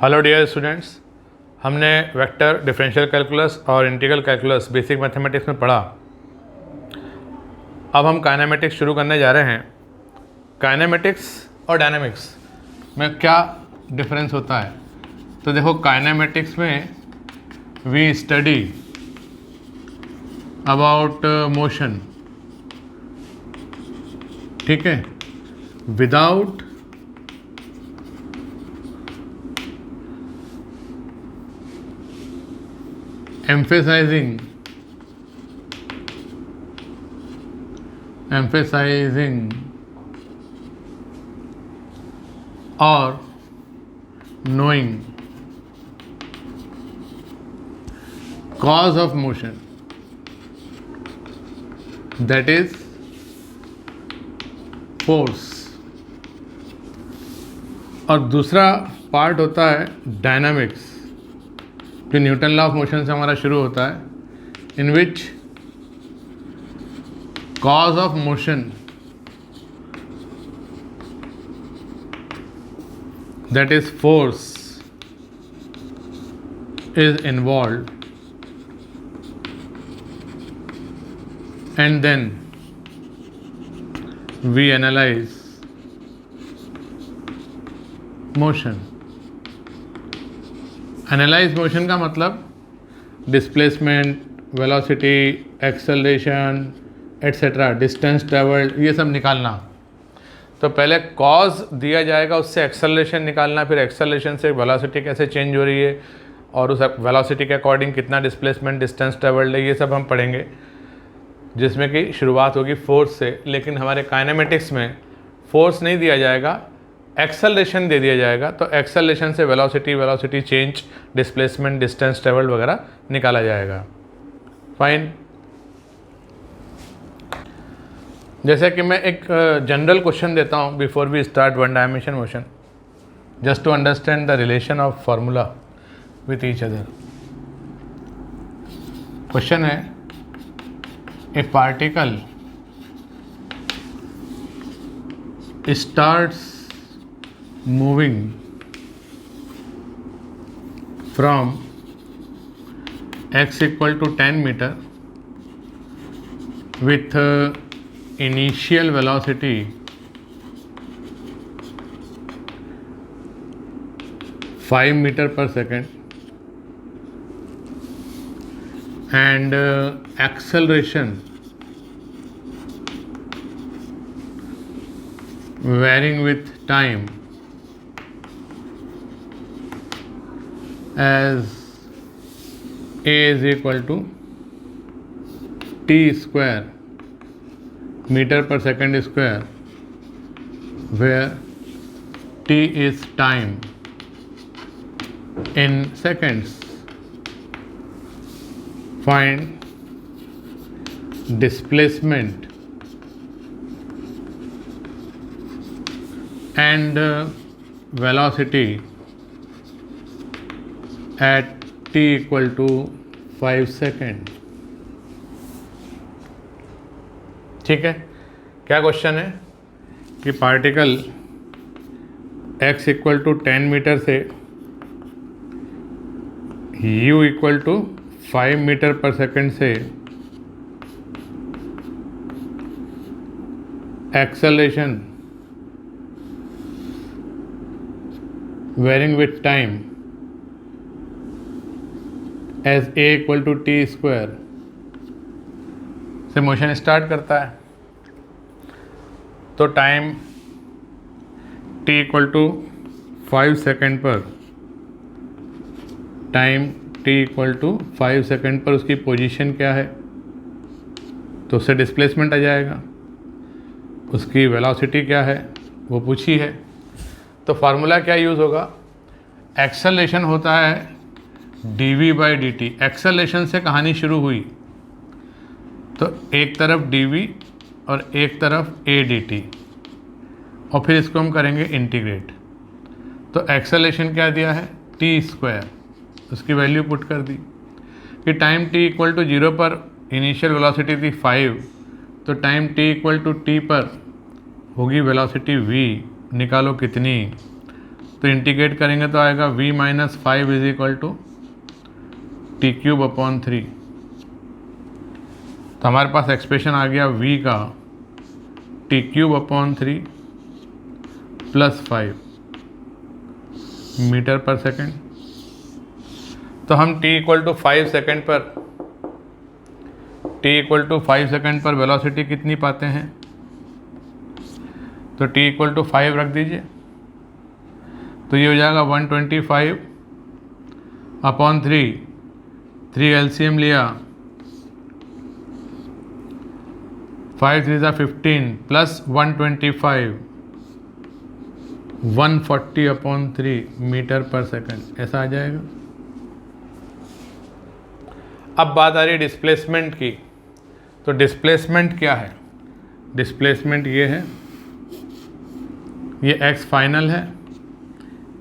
Hello dear students, हमने vector, differential calculus और integral calculus basic mathematics में पढ़ा। अब हम काइनेमेटिक्स शुरू करने जा रहे हैं। काइनेमेटिक्स और डायनेमिक्स में क्या डिफरेंस होता है? तो देखो, काइनेमेटिक्स में वी स्टडी अबाउट मोशन, ठीक है, without emphasizing or knowing cause of motion, that is force। और दूसरा पार्ट होता है डायनामिक्स, जो न्यूटन लॉ ऑफ मोशन से हमारा शुरू होता है, in which cause of motion, that is force, is involve, and then we analyse motion. Analyse motion का मतलब displacement, velocity, acceleration etcetera, distance travelled, ये सब निकालना। तो पहले कॉज दिया जाएगा, उससे एक्सेलरेशन निकालना, फिर एक्सेलरेशन से वेलोसिटी कैसे चेंज हो रही है और उस वेलोसिटी के अकॉर्डिंग कितना डिस्प्लेसमेंट, डिस्टेंस ट्रेवल्ड है, ये सब हम पढ़ेंगे, जिसमें कि शुरुआत होगी फोर्स से। लेकिन हमारे काइनेमेटिक्स में फोर्स नहीं दिया जाएगा, एक्सेलरेशन दे दिया जाएगा। तो एक्सेलरेशन से velocity, velocity change, displacement, distance travelled वगैरह निकाला जाएगा। फाइन। जैसे कि मैं एक जनरल क्वेश्चन देता हूँ before we start one dimension motion, just to understand the relation of formula with each other. Question है, a particle starts moving from x equal to 10 meter with initial velocity 5 meter per second and acceleration varying with time as a is equal to t square meter per second square, where t is time in seconds. Find displacement and velocity at t equal to 5 second. ठीक है, क्या question है कि particle x equal to 10 metre से u equal to 5 metre per second से acceleration varying with time as a equal to t square से motion start करता है। तो time t equal to 5 second पर, time t equal to 5 second पर उसकी position क्या है, तो उससे डिस्प्लेसमेंट आ जाएगा। उसकी वेलोसिटी क्या है वो पूछी है। तो फार्मूला क्या यूज़ होगा? एक्सेलरेशन होता है dv बाई dt। एक्सेलरेशन से कहानी शुरू हुई, तो एक तरफ dv और एक तरफ a dt, और फिर इसको हम करेंगे इंटीग्रेट। तो एक्सेलरेशन क्या दिया है? t स्क्वायर, उसकी वैल्यू पुट कर दी कि टाइम t इक्वल टू 0 पर इनिशियल वेलोसिटी थी 5, तो time t equal to t पर होगी वेलोसिटी v, निकालो कितनी, तो इंटीग्रेट करेंगे तो आएगा v minus 5 is equal to t cube upon 3। तो हमारे पास एक्सप्रेशन आ गया v का t cube upon 3 plus 5 metre per second. तो हम t इक्वल टू 5 सेकेंड पर वेलोसिटी कितनी पाते हैं? तो t इक्वल टू 5 रख दीजिए, तो ये हो जाएगा 125 अपॉन 3 एलसीएम लिया, 5 3 15 प्लस 125 140 अपॉन 3 मीटर पर सेकंड, ऐसा आ जाएगा। अब बात आ रही है डिस्प्लेसमेंट की। तो डिस्प्लेसमेंट क्या है? डिस्प्लेसमेंट ये है, ये x फाइनल है,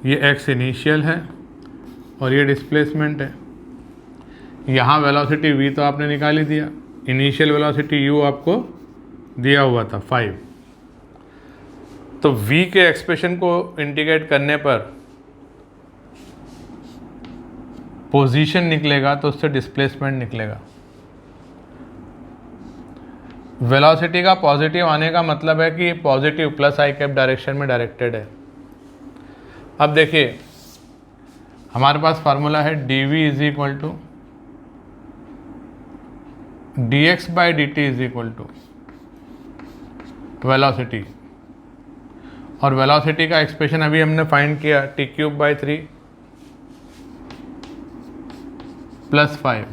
ये x इनिशियल है और ये डिस्प्लेसमेंट है। यहाँ वेलोसिटी v तो आपने निकाल ही दिया, इनिशियल वेलोसिटी u आपको दिया हुआ था 5। तो v के एक्सप्रेशन को इंटीग्रेट करने पर पोजीशन निकलेगा, तो उससे डिस्प्लेसमेंट निकलेगा। वेलोसिटी का पॉजिटिव आने का मतलब है कि पॉजिटिव प्लस आई कैप डायरेक्शन में डायरेक्टेड है। अब देखिए हमारे पास फार्मूला है dv is equal to dx by dt is equal to velocity, और वेलोसिटी का एक्सप्रेशन अभी हमने फाइंड किया टी क्यूब बाई 3 प्लस 5।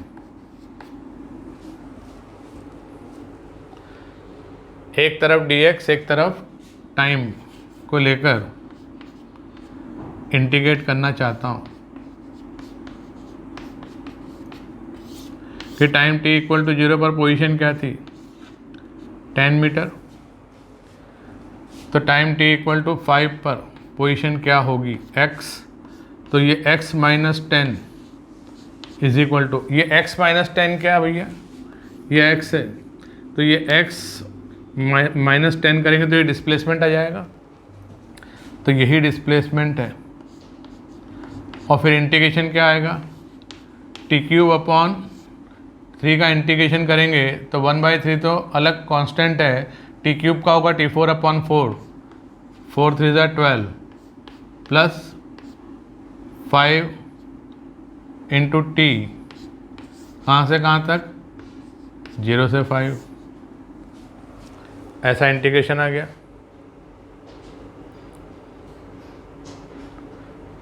एक तरफ dx एक तरफ टाइम को लेकर इंटीग्रेट करना चाहता हूँ कि टाइम t इक्वल टू 0 पर पोजीशन क्या थी? 10 मीटर। तो टाइम t इक्वल टू 5 पर पोजीशन क्या होगी? x। तो ये x minus 10 is equal to, ये x माइनस 10 क्या है भैया? ये x है, तो ये x माइनस 10 करेंगे तो ये डिस्प्लेसमेंट आ जाएगा। तो यही डिस्प्लेसमेंट है। और फिर इंटीग्रेशन क्या आएगा? टी क्यूब अपॉन 3 का इंटीग्रेशन करेंगे तो 1/3 तो अलग कांस्टेंट है, टी क्यूब का होगा t4 upon 4, 4 3 12 plus 5 into T, कहाँ से कहाँ तक? 0 से 5। ऐसा इंटीग्रेशन आ गया।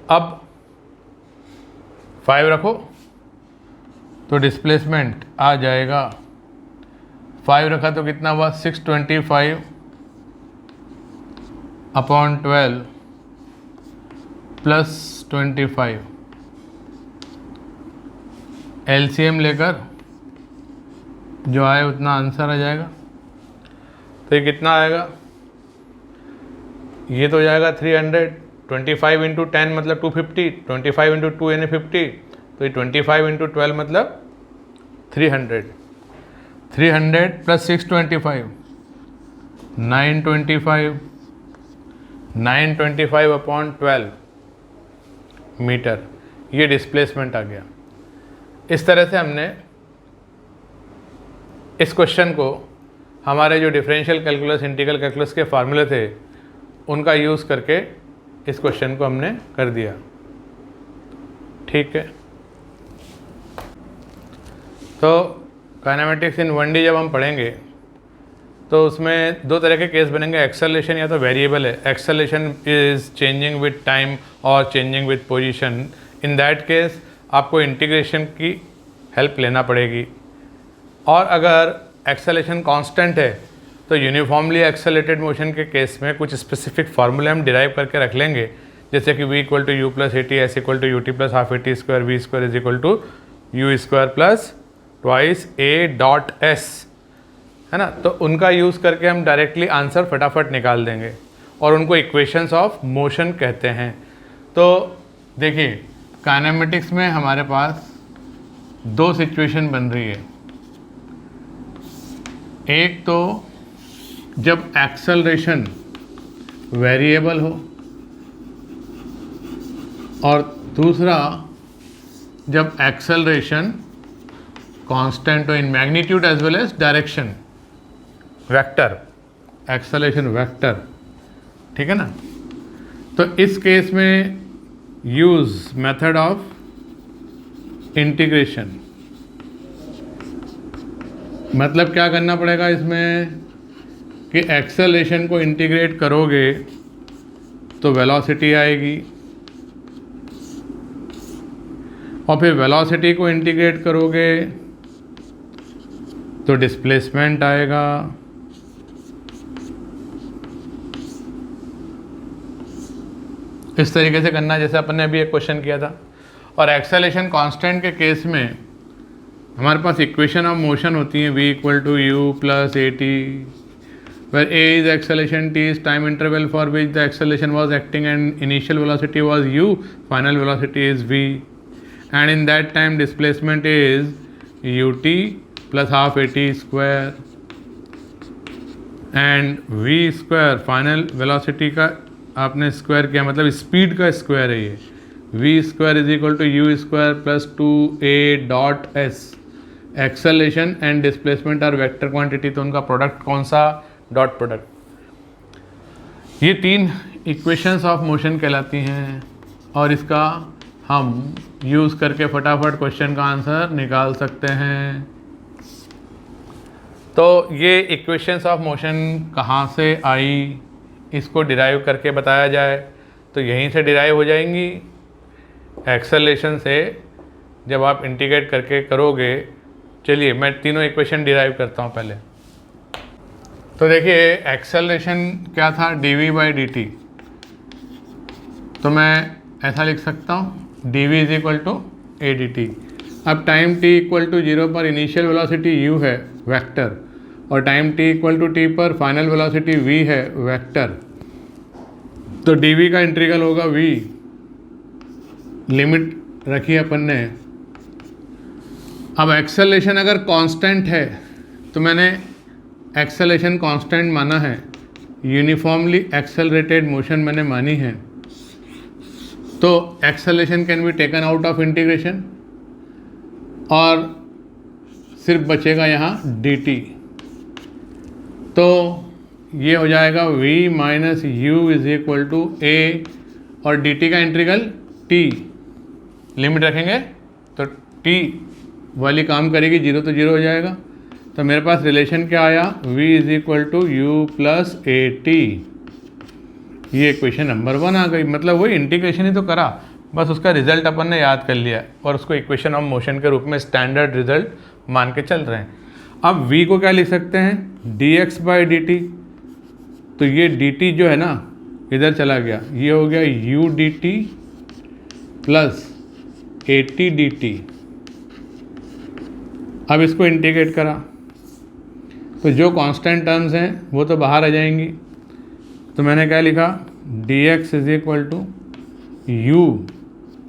अब 5 रखो तो डिस्प्लेसमेंट आ जाएगा, 5 रखा तो कितना हुआ? 625 अपॉन 12 प्लस 25। एलसीएम लेकर जो आए उतना आंसर आ जाएगा। तो ये कितना आएगा? ये तो हो जाएगा 300, 25 इंटू 10 मतलब 250, 25 इंटू 2 यानी 50, तो ये 25 इंटू 12 मतलब 300। 300 प्लस 625 925 अपॉन 12 मीटर, ये डिस्प्लेसमेंट आ गया। इस तरह से हमने इस क्वेश्चन को हमारे जो डिफरेंशियल कैलकुलस, इंटीग्रल कैलकुलस के फार्मूले थे उनका यूज़ करके इस क्वेश्चन को हमने कर दिया। ठीक है, तो काइनेमेटिक्स इन 1D जब हम पढ़ेंगे तो उसमें दो तरह के केस बनेंगे। एक्सेलरेशन या तो वेरिएबल है, acceleration is changing with time और changing with position. In that case आपको इंटीग्रेशन की हेल्प लेना पड़ेगी। और अगर एक्सेलरेशन कांस्टेंट है तो यूनिफॉर्मली एक्सेलरेटेड मोशन के केस में कुछ स्पेसिफिक फार्मूले हम डिराइव करके रख लेंगे, जैसे कि v equal to u plus a t, s equal to U T plus half A T square, v square is equal to u square plus twice a dot s, है ना। तो उनका यूज़ करके हम डायरेक्टली आंसर फटाफट निकाल देंगे और उनको इक्वेशंस ऑफ मोशन कहते हैं। तो देखिए काइनेमेटिक्स में हमारे पास दो सिचुएशन बन रही है। एक तो जब एक्सेलरेशन वेरिएबल हो और दूसरा जब एक्सेलरेशन कांस्टेंट हो in magnitude as well as direction, vector, acceleration vector, ठीक है ना। तो इस केस में यूज मेथड ऑफ इंटीग्रेशन, मतलब क्या करना पड़ेगा इसमें कि एक्सेलरेशन को इंटीग्रेट करोगे तो वेलोसिटी आएगी, और फिर वेलोसिटी को इंटीग्रेट करोगे तो डिस्प्लेसमेंट आएगा, इस तरीके से करना जैसे अपन ने अभी एक क्वेश्चन किया था। और एक्सेलरेशन कांस्टेंट के केस में हमारे पास इक्वेशन ऑफ मोशन होती है v equal to u plus a t, where a is acceleration, t is time interval for which the acceleration was acting and initial velocity was u, final velocity is v, and in that time displacement is ut plus half at square, and v square final velocity का आपने square किया, मतलब speed का square है ये, v square is equal to u square plus 2a dot s। Acceleration and displacement are vector quantity, तो उनका product कौन सा, डॉट प्रोडक्ट। ये तीन इक्वेशंस ऑफ मोशन कहलाती हैं और इसका हम यूज़ करके फटाफट क्वेश्चन का आंसर निकाल सकते हैं। तो ये इक्वेशंस ऑफ मोशन कहाँ से आई, इसको डिराइव करके बताया जाए तो यहीं से डिराइव हो जाएंगी, एक्सेलरेशन से जब आप इंटीग्रेट करके करोगे। चलिए मैं तीनों इक्वेशन डिराइव करता हूँ पहले। तो देखिए एक्सेलरेशन क्या था, dv बाई dt, तो मैं ऐसा लिख सकता हूँ dv is equal to a d t. अब टाइम t इक्वल टू 0 पर इनिशियल वेलोसिटी u है वेक्टर, और time t equal to t पर फाइनल वेलोसिटी v है वेक्टर, तो dv का इंटीग्रल होगा v, लिमिट रखी अपन ने। अब एक्सेलरेशन अगर कांस्टेंट है तो मैंने एक्सेलरेशन कांस्टेंट माना है, यूनिफॉर्मली एक्सेलरेटेड मोशन मैंने मानी है, तो acceleration can be taken out of integration और सिर्फ बचेगा यहाँ dt, तो ये हो जाएगा v minus u is equal to a, और dt का इंटीग्रल t, लिमिट रखेंगे तो t वाली काम करेगी, 0 तो 0 हो जाएगा। तो मेरे पास रिलेशन क्या आया, v is equal to u plus a t. ये इक्वेशन नंबर 1 आ गई, मतलब वही इंटीग्रेशन ही तो करा, बस उसका रिजल्ट अपन ने याद कर लिया और उसको इक्वेशन ऑफ मोशन के रूप में स्टैंडर्ड रिजल्ट मान के चल रहे हैं। अब v को क्या लिख सकते हैं, dx बाई डी टी, तो ये dt जो है ना इधर चला गया, ये हो गया u dt plus a T D t. अब इसको इंटीग्रेट करा तो जो कांस्टेंट टर्म्स हैं वो तो बाहर आ जाएंगी, तो मैंने क्या लिखा, dx is equal to u.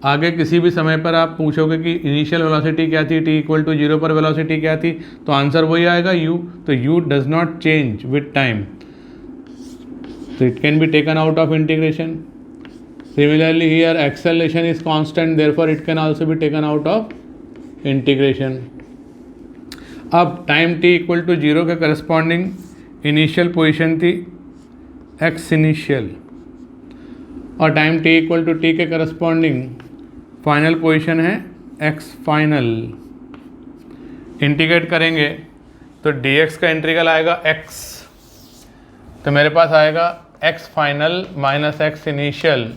आगे किसी भी समय पर आप पूछोगे कि इनिशियल वेलोसिटी क्या थी, t इक्वल टू 0 पर वेलोसिटी क्या थी, तो आंसर वही आएगा u, तो u does not change with time, so it can be taken out of integration. Similarly here acceleration is constant, therefore it can also be taken out of integration. अब time t equal to 0 के corresponding initial position थी x initial, और time t equal to t के corresponding final position है x final. Integrate करेंगे तो dx का integral आएगा x, तो मेरे पास आएगा x final minus x initial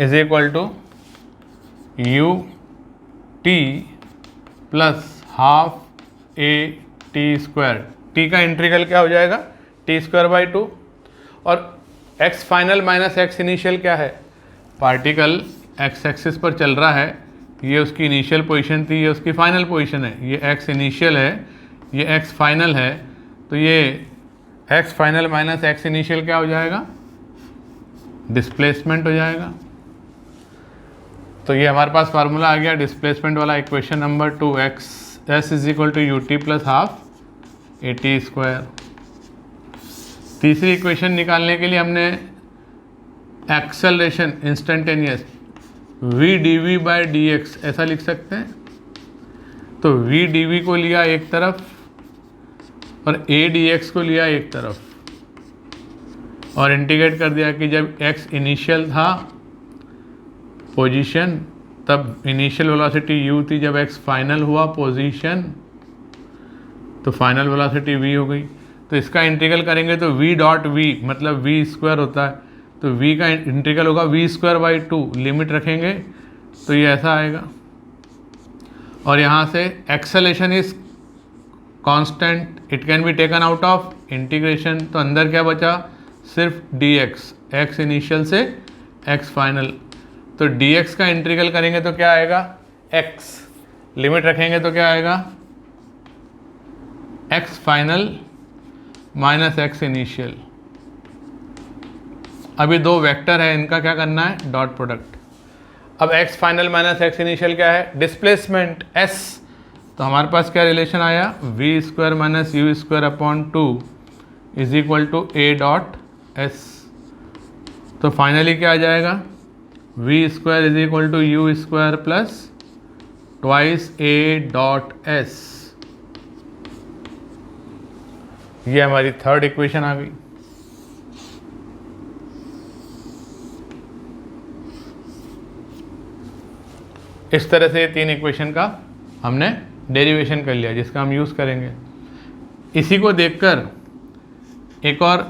is equal to U T plus half A T square. T का इंटीग्रल क्या हो जाएगा, टी स्क्वायर बाई 2, और x final minus x initial क्या है, पार्टिकल x एक्सिस पर चल रहा है, ये उसकी इनिशियल पोजीशन थी, ये उसकी फाइनल पोजीशन है, ये x इनिशियल है, ये x फाइनल है, तो ये x final minus x initial क्या हो जाएगा, डिस्प्लेसमेंट हो जाएगा। तो ये हमारे पास फार्मूला आ गया डिस्प्लेसमेंट वाला, equation number 2, s is equal to U T plus half A T square. तीसरी इक्वेशन निकालने के लिए हमने acceleration instantaneous v d v by d x ऐसा लिख सकते हैं। तो वी डी वी को लिया एक तरफ और ए डी एक्स को लिया एक तरफ और इंटीग्रेट कर दिया कि जब x इनिशियल था पोजीशन तब इनिशियल वेलोसिटी u थी, जब x फाइनल हुआ पोजीशन तो फाइनल वेलोसिटी v हो गई। तो इसका इंटीग्रल करेंगे तो v डॉट v मतलब v स्क्वायर होता है, तो v का इंटीग्रल होगा v स्क्वायर बाई 2, लिमिट रखेंगे तो ये ऐसा आएगा। और यहाँ से acceleration is constant, it can be taken out of integration, तो अंदर क्या बचा सिर्फ dx, x इनिशियल से x फाइनल। तो dx का इंटीग्रल करेंगे तो क्या आएगा x, लिमिट रखेंगे तो क्या आएगा x final minus x initial. अभी दो वेक्टर है, इनका क्या करना है डॉट प्रोडक्ट। अब x final minus x initial क्या है डिस्प्लेसमेंट s, तो हमारे पास क्या रिलेशन आया v square minus u square upon 2 is equal to a dot s। तो फाइनली क्या आ जाएगा v square is equal to u square plus twice a dot s। ये हमारी थर्ड इक्वेशन आ गई। इस तरह से ये तीन इक्वेशन का हमने डेरिवेशन कर लिया जिसका हम यूज़ करेंगे। इसी को देखकर एक और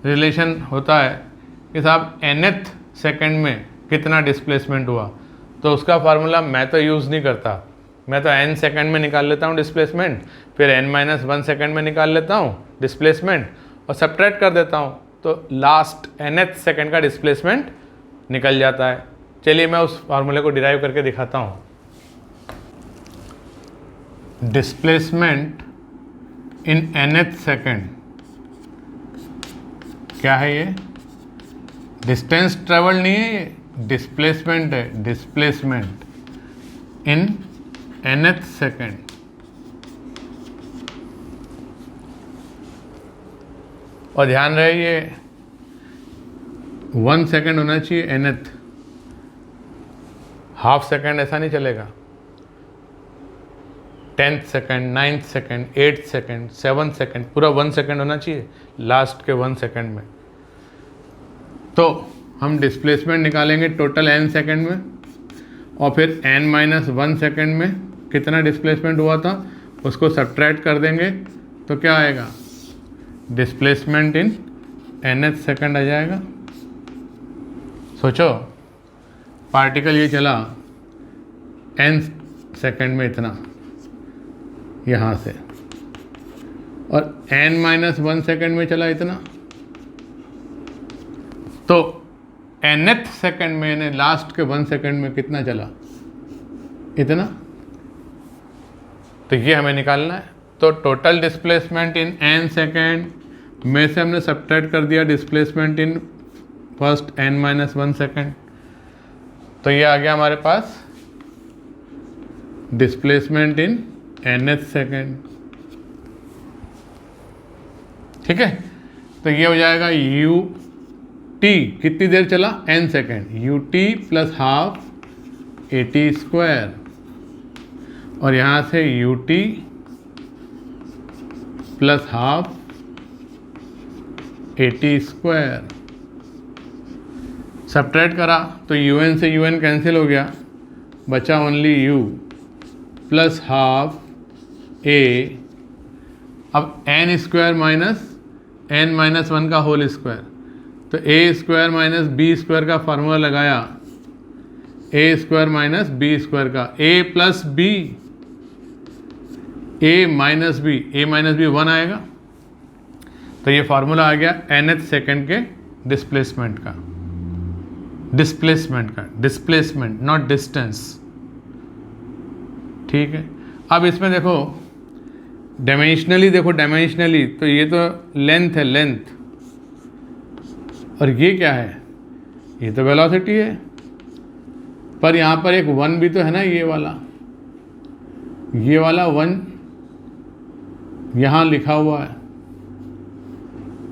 रिलेशन होता है कि साहब nth सेकंड में कितना डिस्प्लेसमेंट हुआ, तो उसका फार्मूला मैं तो यूज़ नहीं करता, मैं तो n सेकंड में निकाल लेता हूँ डिस्प्लेसमेंट, फिर n-1 सेकंड में निकाल लेता हूँ डिस्प्लेसमेंट और सब्ट्रैक्ट कर देता हूँ, तो लास्ट nth सेकंड का डिस्प्लेसमेंट निकल जाता है। चलिए मैं उस फार्मूले को डिराइव करके दिखाता हूँ। डिस्प्लेसमेंट इन nth सेकंड क्या है, ये डिस्टेंस ट्रेवल नहीं है, ये डिस्प्लेसमेंट है, डिस्प्लेसमेंट इन nth सेकंड। और ध्यान रहे ये 1 सेकंड होना चाहिए nth, हाफ सेकंड ऐसा नहीं चलेगा। 10th second, 9th second, 8th second, 7th second, पूरा 1 सेकंड होना चाहिए लास्ट के 1 सेकंड में। तो हम डिस्प्लेसमेंट निकालेंगे टोटल n सेकंड में और फिर n-1 सेकंड में कितना डिस्प्लेसमेंट हुआ था उसको सब्ट्रैक्ट कर देंगे तो क्या आएगा डिस्प्लेसमेंट इन nth सेकंड आ जाएगा। सोचो पार्टिकल ये चला n सेकंड में इतना यहाँ से और n-1 सेकंड में चला इतना, तो nth सेकंड में यानी लास्ट के 1 सेकंड में कितना चला इतना, तो ये हमें निकालना है। तो total displacement in n second में से हमने सब्ट्रैक्ट कर दिया displacement in first n-1 second, तो ये आ गया हमारे पास डिस्प्लेसमेंट इन nth सेकंड। ठीक है, तो ये हो जाएगा u t, कितनी देर चला n second, u t plus half a t square और यहाँ से u t plus half a t square. Subtract करा तो un से un कैंसिल हो गया, बचा only u plus half a। अब n स्क्वायर माइनस n-1 का होल स्क्वायर, तो a square minus b square का फार्मूला लगाया, a square minus b square का, a plus b, a minus b 1 आएगा। तो ये फार्मूला आ गया nth सेकंड के डिस्प्लेसमेंट का, डिस्प्लेसमेंट नॉट डिस्टेंस। ठीक है, अब इसमें देखो डायमेंशनली तो ये तो लेंथ है, लेंथ, और ये क्या है, ये तो वेलोसिटी है, पर यहाँ पर एक 1 भी तो है ना, ये वाला 1 यहाँ लिखा हुआ है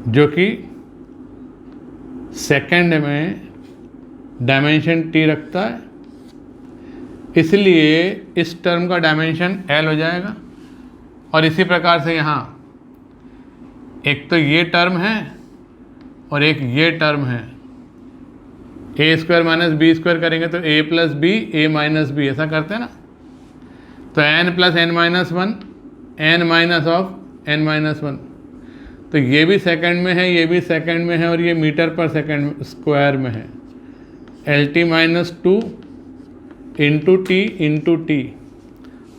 जो कि सेकंड में डायमेंशन t रखता है इसलिए इस टर्म का डायमेंशन l हो जाएगा। और इसी प्रकार से यहाँ एक तो ये टर्म है और एक ये टर्म है, A square minus B square करेंगे तो A plus B A minus B, ऐसा करते हैं ना। तो n plus N minus one, N minus of N minus one, तो ये भी सेकंड में है, ये भी सेकंड में है, और ये मीटर पर सेकंड स्क्वायर में है। L T minus two into T,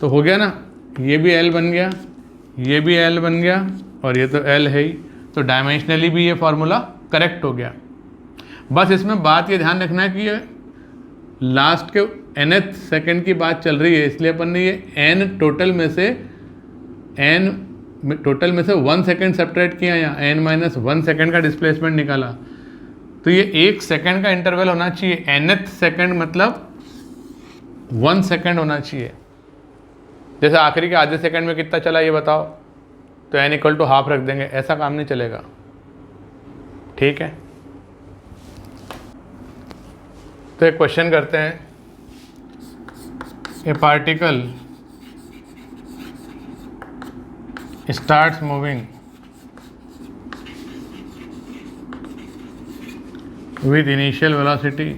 तो हो गया ना, ये भी l बन गया, ये भी l बन गया, और ये तो l है ही, तो डायमेंशनली भी ये फार्मूला करेक्ट हो गया। बस इसमें बात ये ध्यान रखना है कि ये लास्ट के nth सेकंड की बात चल रही है, इसलिए अपन ने ये n टोटल में से 1 सेकंड सेपरेट किया, या n माइनस 1 सेकंड का डिस्प्लेसमेंट निकाला। तो ये 1 सेकंड का इंटरवल होना चाहिए, nth सेकंड मतलब 1 सेकंड होना चाहिए। जैसे आखिरी के आधे सेकंड में कितना चला ये बताओ, तो n इक्वल टू हाफ रख देंगे, ऐसा काम नहीं चलेगा। ठीक है, तो एक क्वेश्चन करते हैं। A particle starts moving with initial velocity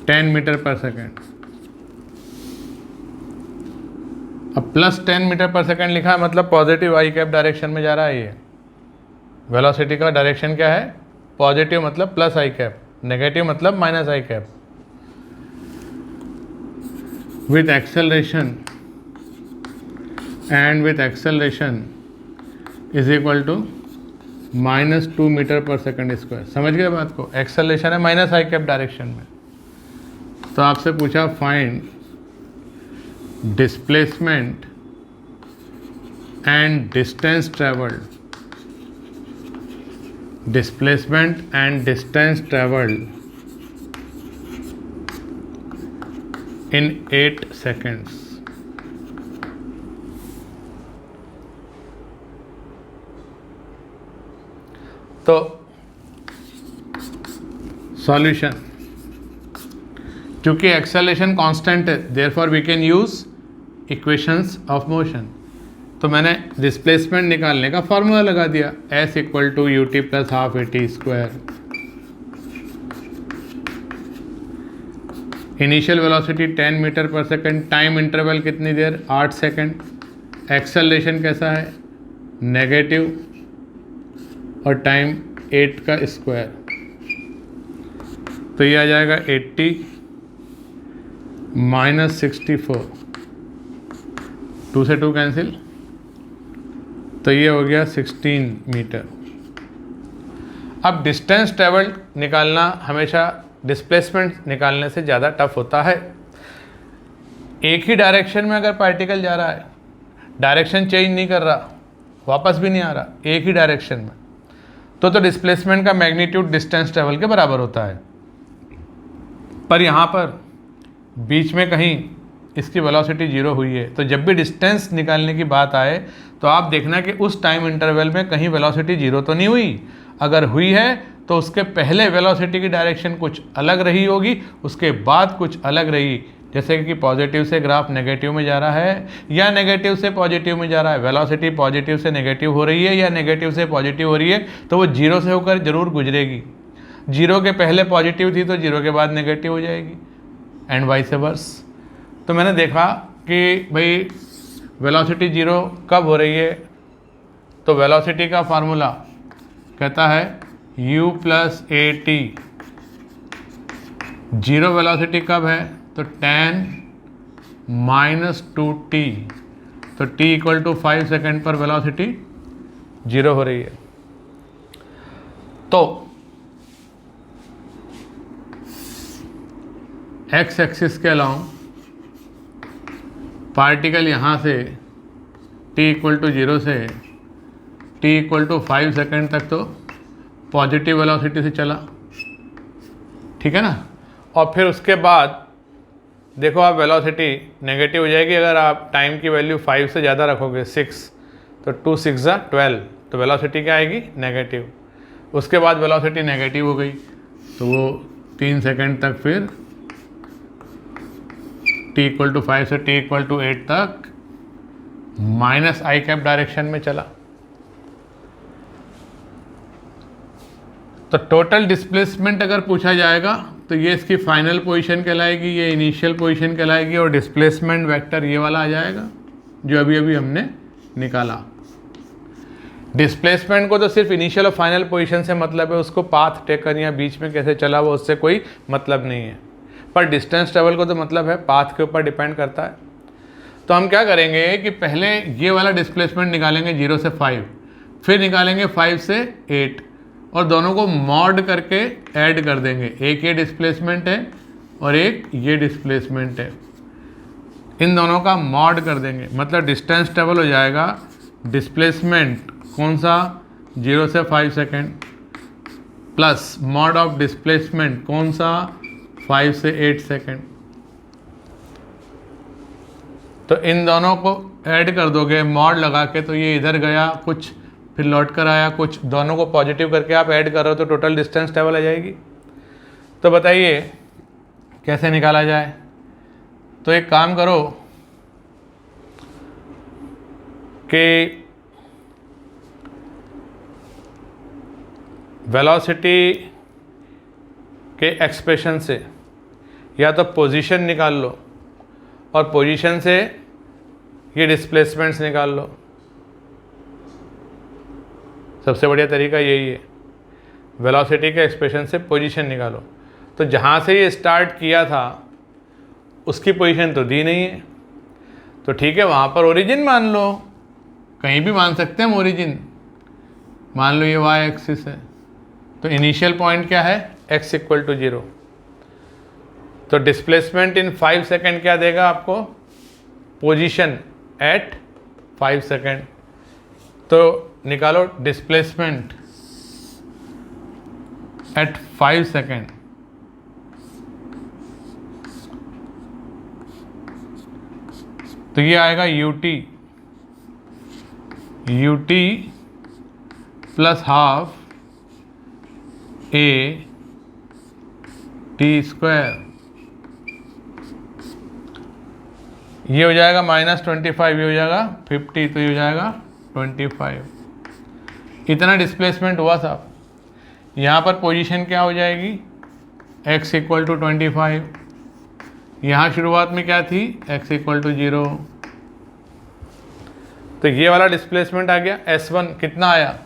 ten metre per second. अब प्लस 10 मीटर पर सेकेंड लिखा है, मतलब पॉजिटिव आई कैप डायरेक्शन में जा रहा है। ये वेलोसिटी का डायरेक्शन क्या है, पॉजिटिव मतलब प्लस आई कैप, नेगेटिव मतलब minus I cap. With acceleration and with acceleration is equal to minus 2 metre per second square. समझ गए बात को, एक्सेलरेशन है माइनस आई कैप डायरेक्शन में। तो आपसे पूछा find displacement and distance travelled, displacement and distance travelled in 8 seconds। तो सॉल्यूशन, चूंकि एक्सेलरेशन कांस्टेंट है, therefore we can use equations of motion. तो मैंने डिस्प्लेसमेंट निकालने का फॉर्मूला लगा दिया, s equal to U T plus half A T square. Initial velocity 10 metre per second, time interval कितनी देर, 8 सेकेंड। एक्सेलरेशन कैसा है, नेगेटिव, और टाइम 8 का स्क्वायर, तो ये आ जाएगा 80 माइनस 64, 2 से 2 कैंसिल, तो ये हो गया 16 मीटर। अब डिस्टेंस ट्रेवल्ड निकालना हमेशा डिस्प्लेसमेंट निकालने से ज़्यादा टफ होता है। एक ही डायरेक्शन में अगर पार्टिकल जा रहा है, डायरेक्शन चेंज नहीं कर रहा, वापस भी नहीं आ रहा, एक ही डायरेक्शन में, तो डिस्प्लेसमेंट का मैग्नीट्यूड डिस्टेंस ट्रेवल के बराबर होता है। पर यहाँ पर बीच में कहीं इसकी वेलोसिटी 0 हुई है, तो जब भी डिस्टेंस निकालने की बात आए तो आप देखना कि उस टाइम इंटरवल में कहीं वेलोसिटी 0 तो नहीं हुई। अगर हुई है तो उसके पहले वेलोसिटी की डायरेक्शन कुछ अलग रही होगी, उसके बाद कुछ अलग रही। जैसे कि पॉजिटिव से ग्राफ नेगेटिव में जा रहा है या नेगेटिव से पॉजिटिव में जा रहा है, वेलोसिटी पॉजिटिव से नेगेटिव हो रही है या नेगेटिव से पॉजिटिव हो रही है, तो वो 0 से होकर ज़रूर गुजरेगी। 0 के पहले पॉजिटिव थी तो 0 के बाद नेगेटिव हो जाएगी, एंड वाइस वर्स। तो मैंने देखा कि भाई वेलोसिटी 0 कब हो रही है, तो वेलोसिटी का फार्मूला कहता है u plus a T. 0 velocity कब है, तो 10 माइनस 2t, तो t इक्वल टू 5 सेकेंड पर वेलोसिटी 0 हो रही है। तो x एक्सिस के अलाउंग पार्टिकल यहाँ से t इक्वल टू 0 से t इक्वल टू 5 सेकेंड तक तो पॉजिटिव वेलोसिटी से चला, ठीक है ना। और फिर उसके बाद देखो आप वेलोसिटी नेगेटिव हो जाएगी अगर आप टाइम की वैल्यू 5 से ज़्यादा रखोगे, 6, तो 2 6 12, तो वेलोसिटी क्या आएगी? नेगेटिव। उसके बाद वेलोसिटी नेगेटिव हो गई तो वो 3 सेकंड तक फिर t=5 से t=8 तक -i डायरेक्शन में चला। तो टोटल डिस्प्लेसमेंट अगर पूछा जाएगा तो ये इसकी फाइनल पोजीशन कहलाएगी, ये इनिशियल पोजीशन कहलाएगी, और डिस्प्लेसमेंट वेक्टर ये वाला आ जाएगा जो अभी अभी हमने निकाला। डिस्प्लेसमेंट को तो सिर्फ इनिशियल और फाइनल पोजीशन से मतलब है, उसको पाथ टेकन या बीच में कैसे चला वो उससे कोई मतलब नहीं है। पर डिस्टेंस ट्रेवल को तो मतलब है, पाथ के ऊपर डिपेंड करता है। तो हम क्या करेंगे कि पहले ये वाला डिस्प्लेसमेंट निकालेंगे 0 से 5, फिर निकालेंगे 5 से 8, और दोनों को मॉड करके ऐड कर देंगे। एक ये डिस्प्लेसमेंट है और एक ये डिस्प्लेसमेंट है, इन दोनों का मॉड कर देंगे, मतलब डिस्टेंस ट्रेवल हो जाएगा डिस्प्लेसमेंट कौन सा 0 से 5 second plus mod of displacement कौन सा 5 से 8 सेकेंड। तो इन दोनों को ऐड कर दोगे मॉड लगा के, तो ये इधर गया कुछ, फिर लौट कर आया कुछ, दोनों को पॉजिटिव करके आप ऐड कर रहे हो तो टोटल डिस्टेंस ट्रेवल आ जाएगी। तो बताइए कैसे निकाला जाए? तो एक काम करो कि वेलोसिटी के एक्सप्रेशन से या तो पोजीशन निकाल लो और पोजीशन से ये डिस्प्लेसमेंट्स निकाल लो। सबसे बढ़िया तरीका यही है, वेलोसिटी के एक्सप्रेशन से पोजीशन निकालो। तो जहाँ से ये स्टार्ट किया था उसकी पोजीशन तो दी नहीं है, तो ठीक है वहाँ पर ओरिजिन मान लो, कहीं भी मान सकते हैं हम ओरिजिन। मान लो ये y एक्सिस है, तो इनिशियल पॉइंट क्या है? x = 0। तो डिस्प्लेसमेंट इन 5 सेकेंड क्या देगा आपको? Position at 5 second. तो निकालो डिस्प्लेसमेंट एट 5 सेकेंड। तो ये आएगा ut plus half a t²। ये हो जाएगा -25, ये हो जाएगा 50, तो ये हो जाएगा 25। इतना डिस्प्लेसमेंट हुआ साहब। यहाँ पर पोजीशन क्या हो जाएगी? x = 25। यहाँ शुरुआत में क्या थी? x = 0। तो ये वाला डिस्प्लेसमेंट आ गया। S1 कितना आया?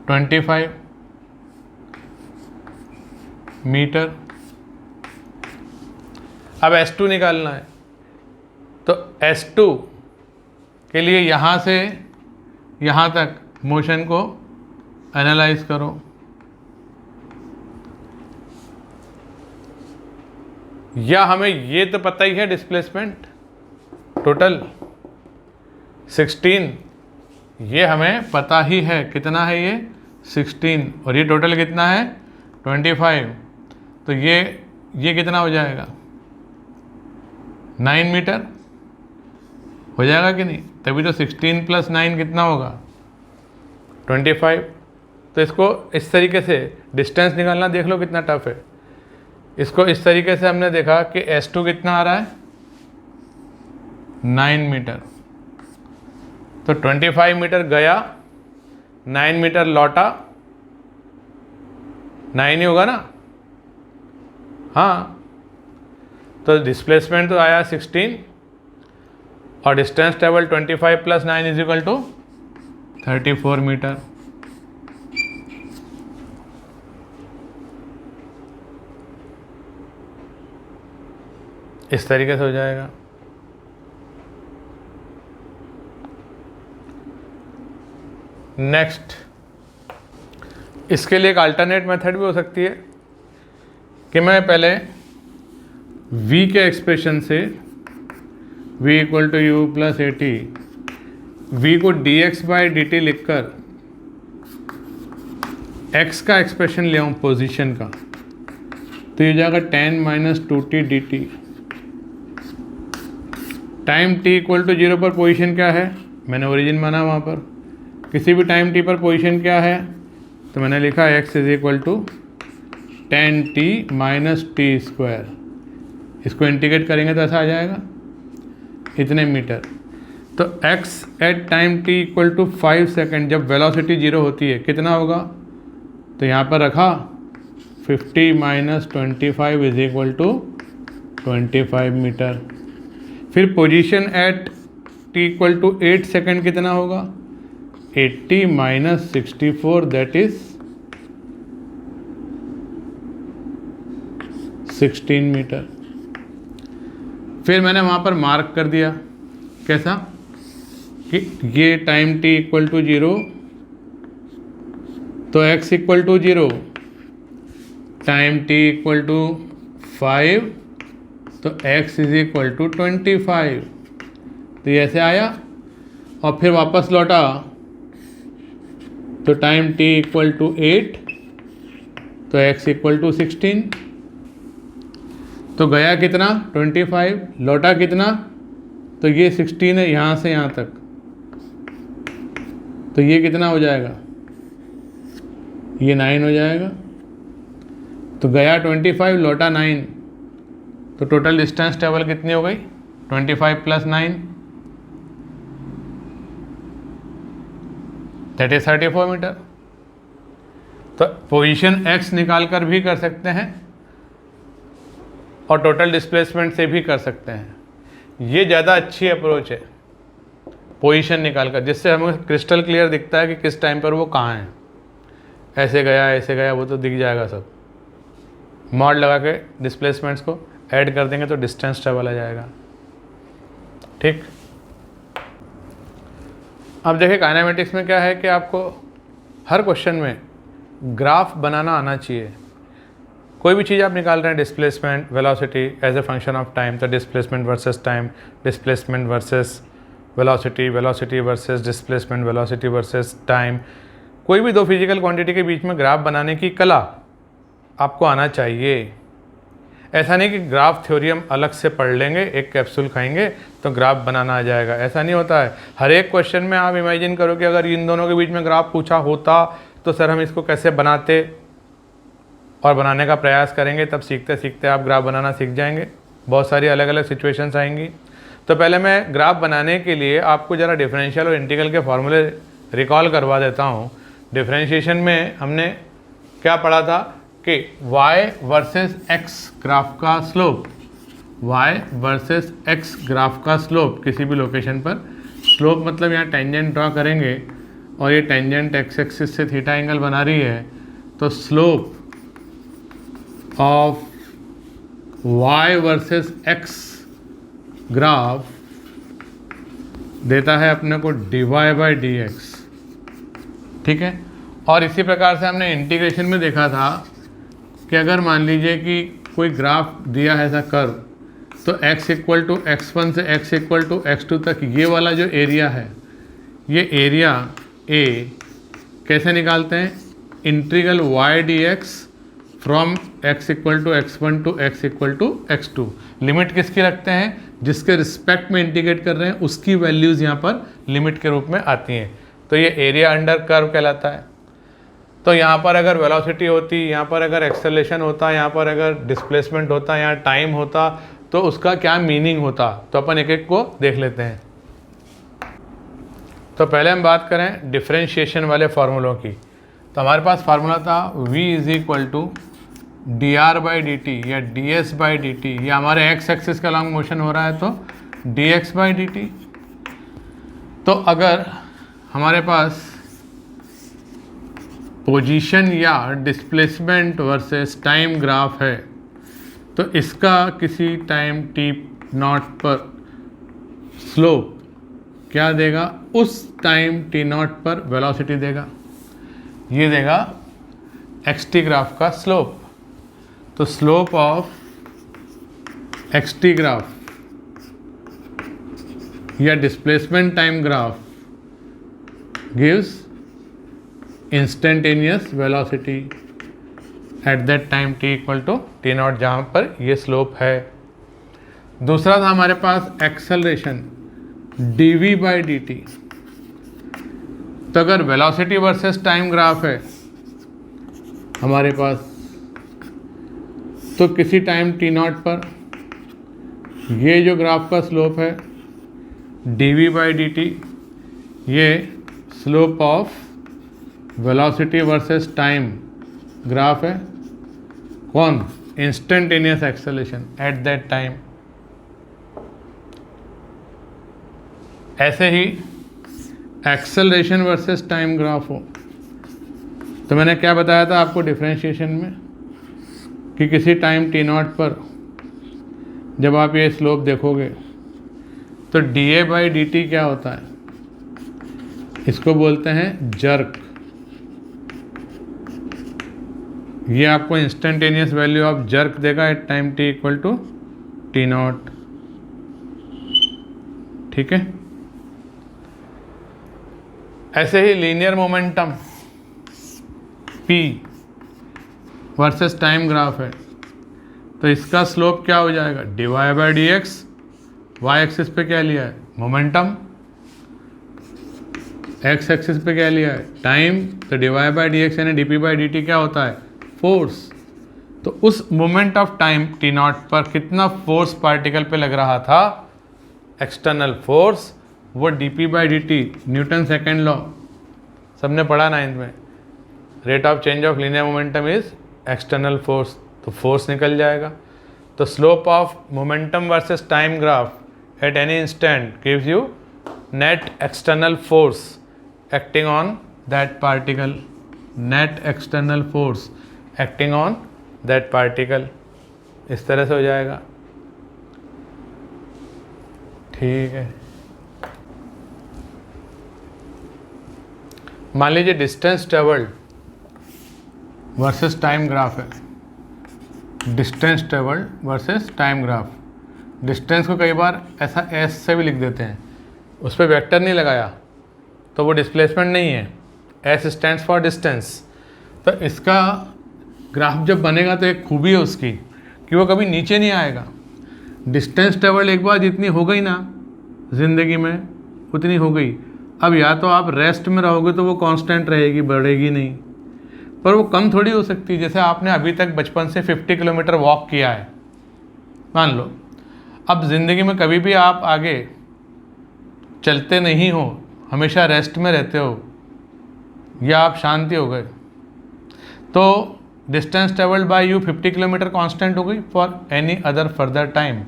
25 मीटर। अब S2 निकालना है, तो S2 के लिए यहाँ से यहाँ तक मोशन को एनालाइज करो। या हमें ये तो पता ही है डिस्प्लेसमेंट टोटल 16, ये हमें पता ही है कितना है ये 16, और ये टोटल कितना है 25। तो ये कितना हो जाएगा? 9 मीटर हो जाएगा कि नहीं? तभी तो 16 + 9 कितना होगा? 25। तो इसको इस तरीके से डिस्टेंस निकालना देख लो कितना टफ है। इसको इस तरीके से हमने देखा कि S2 कितना आ रहा है? 9 मीटर। तो 25 मीटर गया, 9 मीटर लौटा, 9 ही होगा ना? हाँ, तो डिस्प्लेसमेंट तो आया 16 और डिस्टेंस ट्रेवल 25 + 9 = 34 मीटर। इस तरीके से हो जाएगा। नेक्स्ट, इसके लिए एक अल्टरनेट मेथड भी हो सकती है कि मैं पहले v के एक्सप्रेशन से v = u + at, v को dx/dt लिखकर x का एक्सप्रेशन ले आऊँ पोजीशन का, तो ये हो जाएगा 10 - 2t dt। Time t equal to 0 पर पोजीशन क्या है, मैंने ओरिजिन माना वहाँ पर, किसी भी टाइम t पर पोजीशन क्या है, तो मैंने लिखा x is equal to 10t minus T square, इसको इंटीग्रेट करेंगे तो ऐसा आ जाएगा इतने मीटर। तो x at time t equal to 5 second, जब वेलोसिटी 0 होती है कितना होगा, तो यहाँ पर रखा 50 minus 25 is equal to 25 metre. फिर position at t equal to 8 second कितना होगा, 80 माइनस 64 दैट इज 16 मीटर। फिर मैंने वहाँ पर मार्क कर दिया कैसा कि ये टाइम t इक्वल टू 0 तो x equal to 0, time t equal to 5 तो x इज इक्वल टू 25, तो ये ऐसे आया। और फिर वापस लौटा तो टाइम t इक्वल टू 8 तो x इक्वल टू 16, तो गया कितना 25, लौटा कितना, तो ये 16 है यहाँ से यहाँ तक, तो ये कितना हो जाएगा, ये 9 हो जाएगा। तो गया 25 लौटा 9, तो टोटल डिस्टेंस ट्रेवल कितनी हो गई 25 प्लस 9 दैट इज 34 मीटर। तो पोजीशन x निकाल कर भी कर सकते हैं और टोटल डिस्प्लेसमेंट से भी कर सकते हैं। ये ज़्यादा अच्छी अप्रोच है पोजीशन निकाल कर, जिससे हमें क्रिस्टल क्लियर दिखता है कि किस टाइम पर वो कहाँ है, ऐसे गया वो तो दिख जाएगा सब। मॉड लगा के डिस्प्लेसमेंट्स को ऐड कर देंगे तो डिस्टेंस ट्रेवल आ जाएगा। ठीक, अब देखिए काइनेमेटिक्स में क्या है कि आपको हर क्वेश्चन में ग्राफ बनाना आना चाहिए। कोई भी चीज़ आप निकाल रहे हैं, displacement, velocity as a function of time, तो displacement versus time, displacement versus velocity, velocity versus displacement, velocity versus time, कोई भी दो फिजिकल क्वांटिटी के बीच में ग्राफ बनाने की कला आपको आना चाहिए। ऐसा नहीं कि ग्राफ थ्योरी हम अलग से पढ़ लेंगे, एक कैप्सूल खाएंगे तो ग्राफ बनाना आ जाएगा, ऐसा नहीं होता है। हर एक क्वेश्चन में आप इमेजिन करो कि अगर इन दोनों के बीच में ग्राफ पूछा होता तो सर हम इसको कैसे बनाते, और बनाने का प्रयास करेंगे, तब सीखते सीखते आप ग्राफ बनाना सीख जाएंगे। बहुत सारी अलग अलग सिचुएशंस आएंगी। तो पहले मैं ग्राफ बनाने के लिए आपको ज़रा डिफरेंशियल और इंटीग्रल के फॉर्मूले रिकॉल करवा देता हूँ। डिफरेंशिएशन में हमने क्या पढ़ा था कि y वर्सेस x ग्राफ का slope, y versus x graph का स्लोप किसी भी लोकेशन पर, स्लोप मतलब यहाँ टेंजेंट ड्रॉ करेंगे और ये टेंजेंट x एक्सिस से थीटा एंगल बना रही है, तो slope of y versus x graph देता है अपने को dy बाई dx। ठीक है, और इसी प्रकार से हमने इंटीग्रेशन में देखा था कि अगर मान लीजिए कि कोई ग्राफ दिया है ऐसा कर्व, तो x इक्वल टू x1 से x इक्वल टू x2 तक ये वाला जो एरिया है, ये एरिया A कैसे निकालते हैं, integral y dx from x equal to x1 to x equal to x2। Limit किसकी रखते हैं, जिसके रिस्पेक्ट में इंटीग्रेट कर रहे हैं उसकी वैल्यूज़ यहाँ पर लिमिट के रूप में आती हैं। तो ये एरिया अंडर कर्व कहलाता है। तो यहाँ पर अगर वेलोसिटी होती, यहाँ पर अगर एक्सेलरेशन होता, यहाँ पर अगर डिस्प्लेसमेंट होता, यहाँ टाइम होता, तो उसका क्या मीनिंग होता, तो अपन एक एक को देख लेते हैं। तो पहले हम बात करें डिफरेंशिएशन वाले फार्मूलों की। तो हमारे पास फार्मूला था v is equal to d r by d t या d s by d t, ये हमारे एक्स एक्सिस का लॉन्ग मोशन हो रहा है तो d x by d t. तो अगर हमारे पास पोजीशन या डिस्प्लेसमेंट वर्सेस टाइम ग्राफ है, तो इसका किसी टाइम t नॉट पर स्लोप क्या देगा, उस टाइम t नॉट पर वेलोसिटी देगा, ये देगा xt ग्राफ का स्लोप। तो स्लोप ऑफ xt ग्राफ या displacement time graph gives instantaneous velocity at that time t equal to t naught, जहाँ पर ये स्लोप है। दूसरा था हमारे पास एक्सेलरेशन dv बाई dt। तो अगर वेलोसिटी वर्सेस टाइम ग्राफ है हमारे पास, तो किसी टाइम t नॉट पर ये जो ग्राफ का स्लोप है dv बाई dt, ये slope of velocity versus time graph है। कौन? Instantaneous acceleration at that time. ऐसे ही एक्सेलरेशन वर्सेस टाइम ग्राफ हो तो मैंने क्या बताया था आपको डिफरेंशिएशन में कि किसी टाइम टी नॉट पर जब आप ये स्लोप देखोगे तो dA बाई dt क्या होता है? इसको बोलते हैं जर्क। ये आपको इंस्टेंटेनियस वैल्यू ऑफ जर्क देगा at time t equal to t nought. ठीक है। ऐसे ही linear momentum p versus time graph है तो इसका स्लोप क्या हो जाएगा? dy by d x. Y axis पे क्या लिया है? मोमेंटम। एक्स एक्सिस पे क्या लिया है? टाइम। तो dy बाई डी एक्स यानी dp बाई dt क्या होता है? फोर्स। तो उस moment of time T not पर कितना फोर्स पार्टिकल पे लग रहा था? External force. वो dp by dt Newton second law सबने पढ़ा 9th में। Rate of change of linear momentum is external force. तो फोर्स निकल जाएगा। तो slope of momentum versus time graph at any instant gives you net external force acting on that particle. Net external force acting on that particle. इस तरह से हो जाएगा। ठीक है। मान लीजिए distance travelled versus time graph है। Distance travelled versus time graph. Distance को कई बार ऐसा एस से भी लिख देते हैं, उस पर वेक्टर नहीं लगाया तो वो डिस्प्लेसमेंट नहीं है। S stands for distance. तो इसका ग्राफ जब बनेगा तो एक खूबी है उसकी कि वो कभी नीचे नहीं आएगा। डिस्टेंस ट्रेवल्ड एक बार जितनी हो गई ना ज़िंदगी में उतनी हो गई। अब या तो आप रेस्ट में रहोगे तो वो कांस्टेंट रहेगी, बढ़ेगी नहीं, पर वो कम थोड़ी हो सकती। जैसे आपने अभी तक बचपन से 50 किलोमीटर वॉक किया है मान लो, अब ज़िंदगी में कभी भी आप आगे चलते नहीं हो, हमेशा रेस्ट में रहते हो या आप शांति हो गए, तो distance travelled by you 50 kilometre constant हो गई for any other further time.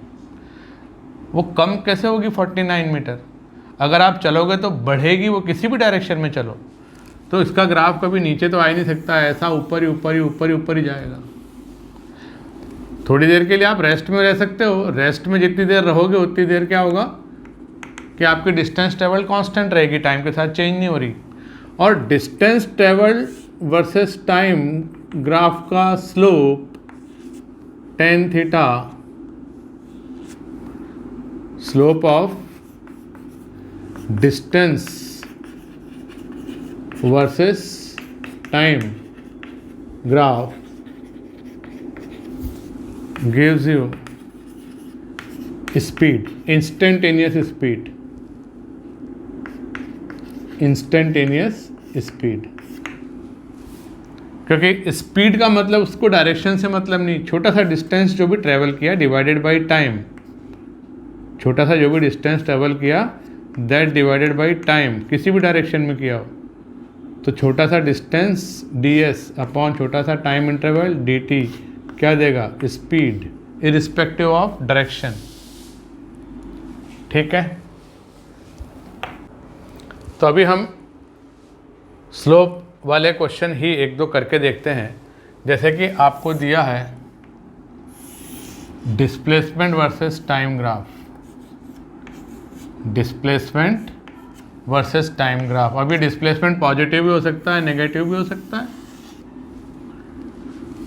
वो कम कैसे होगी 49 मीटर? अगर आप चलोगे तो बढ़ेगी वो, किसी भी डायरेक्शन में चलो। तो इसका ग्राफ कभी नीचे तो आ ही नहीं सकता, ऐसा ऊपर ही ऊपर ही ऊपर ही ऊपर ही जाएगा। थोड़ी देर के लिए आप रेस्ट में रह सकते हो। रेस्ट में जितनी देर रहोगे उतनी देर क्या होगा कि आपकी डिस्टेंस ट्रेवल कांस्टेंट रहेगी, टाइम के साथ चेंज नहीं हो रही। और distance travel versus time graph का slope tan theta, slope of distance versus time graph gives you speed, instantaneous speed, instantaneous speed। क्योंकि स्पीड का मतलब उसको डायरेक्शन से मतलब नहीं, छोटा सा डिस्टेंस जो भी ट्रेवल किया डिवाइडेड बाय टाइम, छोटा सा जो भी डिस्टेंस ट्रेवल किया दैट डिवाइडेड बाय टाइम, किसी भी डायरेक्शन में किया हो तो छोटा सा डिस्टेंस ds अपॉन छोटा सा टाइम इंटरवल dt क्या देगा? Speed irrespective of direction. ठीक है। तो अभी हम स्लोप वाले क्वेश्चन ही एक दो करके देखते हैं। जैसे कि आपको दिया है displacement versus time graph, displacement versus time graph. अभी डिस्प्लेसमेंट पॉजिटिव भी हो सकता है, नेगेटिव भी हो सकता है।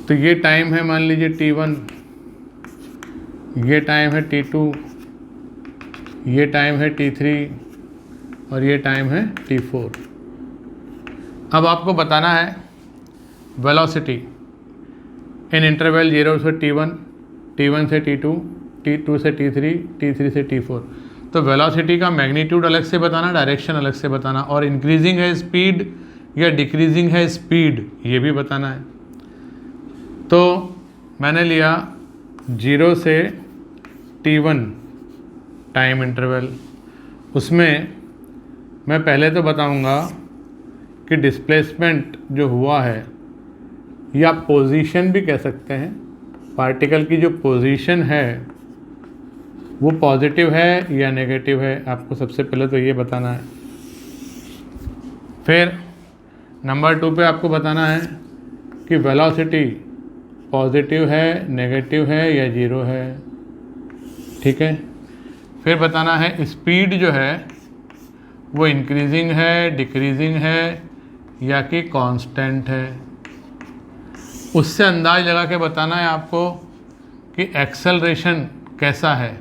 तो ये टाइम है मान लीजिए t1, ये टाइम है t2, ये टाइम है t3 और ये टाइम है t4। अब आपको बताना है वेलोसिटी इन इंटरवल 0 से t1, t1 से t2 T2 से T3, T3 से T4। तो वेलोसिटी का मैग्नीट्यूड अलग से बताना, डायरेक्शन अलग से बताना, और इंक्रीजिंग है स्पीड या डिक्रीजिंग है स्पीड ये भी बताना है। तो मैंने लिया 0 से T1 टाइम इंटरवल। उसमें मैं पहले तो बताऊंगा कि डिस्प्लेसमेंट जो हुआ है, या पोजीशन भी कह सकते हैं, पार्टिकल की जो पोजीशन है वो पॉजिटिव है या नेगेटिव है, आपको सबसे पहले तो ये बताना है। फिर नंबर 2 पे आपको बताना है कि वेलोसिटी पॉजिटिव है, नेगेटिव है या जीरो है, ठीक है। फिर बताना है स्पीड जो है वो इंक्रीजिंग है, डिक्रीजिंग है या कि कांस्टेंट है। उससे अंदाज लगा के बताना है आपको कि एक्सेलरेशन कैसा है,